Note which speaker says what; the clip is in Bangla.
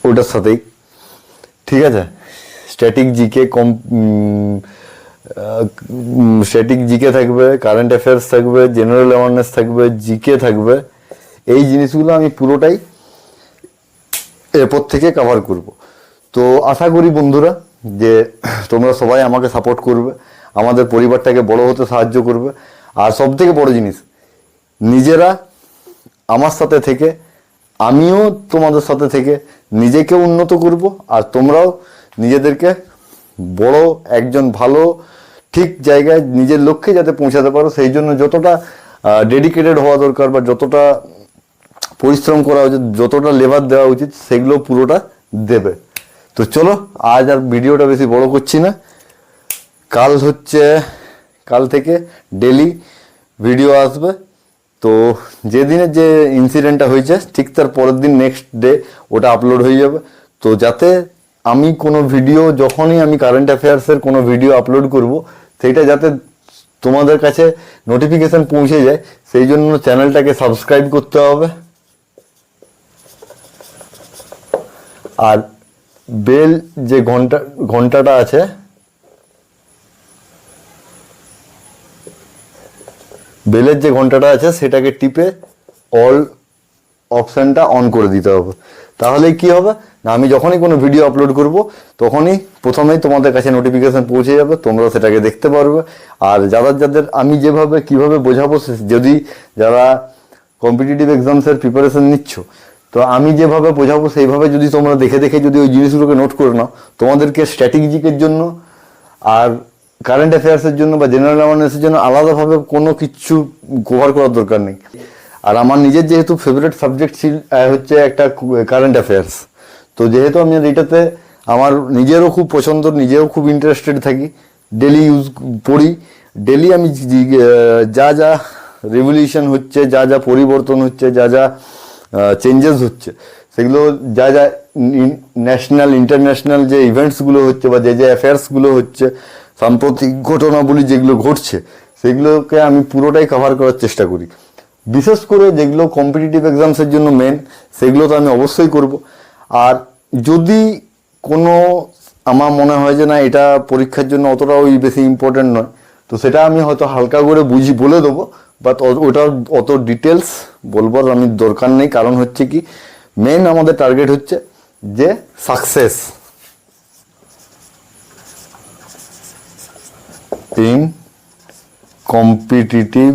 Speaker 1: ওটার সাথেই, ঠিক আছে। স্ট্যাটিক জিকে স্ট্যাটিক জিকে থাকবে, কারেন্ট অ্যাফেয়ার্স থাকবে, জেনারেল অ্যাওয়ারনেস থাকবে, জিকে থাকবে। এই জিনিসগুলো আমি পুরোটাই এরপর থেকে কভার করব। তো আশা করি বন্ধুরা যে তোমরা সবাই আমাকে সাপোর্ট করবে, আমাদের পরিবারটাকে বড় হতে সাহায্য করবে। আর সব থেকে বড় জিনিস, নিজেরা আমার সাথে থেকে, আমিও তোমাদের সাথে থেকে নিজেকে উন্নত করব, আর তোমরাও নিজেদেরকে বড় একজন ভালো ঠিক জায়গায় নিজের লক্ষ্যে যাতে পৌঁছাতে পারো, সেই জন্য যতটা ডেডিকেটেড হওয়া দরকার বা যতটা পরিশ্রম করা উচিত, যতটা লেবার দেওয়া উচিত, সেগুলো পুরোটা দেবে। তো চলো, আজ আর ভিডিওটা বেশি বড় করছি না। কাল থেকে ডেলি ভিডিও আসবে। তো যেদিনের যে ইনসিডেন্টটা হয়েছে ঠিক তার পরের দিন নেক্সট ডে ওটা আপলোড হয়ে যাবে। তো যাতে আমি কোনো ভিডিও, যখনই আমি কারেন্ট অ্যাফেয়ার্সের কোনো ভিডিও আপলোড করব, সেইটা যাতে তোমাদের কাছে নোটিফিকেশান পৌঁছে যায়, সেই জন্য চ্যানেলটাকে সাবস্ক্রাইব করতে হবে। আর বেল যে ঘন্টাটা আছে, বেলের যে ঘন্টাটা আছে সেটাকে টিপে অল অপশানটা অন করে দিতে হবে। তাহলে কি হবে না, আমি যখনই কোনো ভিডিও আপলোড করব তখনই প্রথমেই তোমাদের কাছে নোটিফিকেশান পৌঁছে যাবে, তোমরা সেটাকে দেখতে পারবে। আর যাদের আমি যেভাবে কিভাবে বোঝাবো, যদি যারা কম্পিটিটিভ এক্সামসের প্রিপারেশন নিচ্ছ, তো আমি যেভাবে বোঝাবো সেইভাবে যদি তোমরা দেখে দেখে যদি ওই জিনিসগুলোকে নোট করে নাও, তোমাদেরকে স্ট্র্যাটেজিকের জন্য আর কারেন্ট অ্যাফেয়ার্সের জন্য বা জেনারেল অ্যাওয়ারনেসের জন্য আলাদাভাবে কোনো কিছু কভার করার দরকার নেই। আর আমার নিজের যেহেতু ফেভারিট সাবজেক্ট হচ্ছে একটা কারেন্ট অ্যাফেয়ার্স, তো যেহেতু আমি এটাতে আমার নিজেরও খুব পছন্দ, নিজেও খুব ইন্টারেস্টেড থাকি, ডেলি পড়ি, ডেলি আমি যা যা রেভলিউশন হচ্ছে, যা যা পরিবর্তন হচ্ছে, যা যা চেঞ্জেস হচ্ছে, সেগুলো যা যা ন্যাশনাল ইন্টারন্যাশনাল যে ইভেন্টসগুলো হচ্ছে বা যে যে অ্যাফেয়ার্সগুলো হচ্ছে, সাম্প্রতিক ঘটনাবলী যেগুলো ঘটছে, সেগুলোকে আমি পুরোটাই কভার করার চেষ্টা করি। বিশেষ করে যেগুলো কম্পিটিটিভ এক্সামসের জন্য মেন, সেগুলো তো আমি অবশ্যই করব। আর যদি কোনো আমার মনে হয় যে না এটা পরীক্ষার জন্য অতটা ওই বেশি ইম্পর্টেন্ট নয়, তো সেটা আমি হয়তো হালকা করে বলে দেবো, বাট ওটার অত ডিটেলস বলবার আমি দরকার নেই। কারণ হচ্ছে কি, মেন আমাদের টার্গেট হচ্ছে যে সাকসেস ইন কম্পিটিটিভ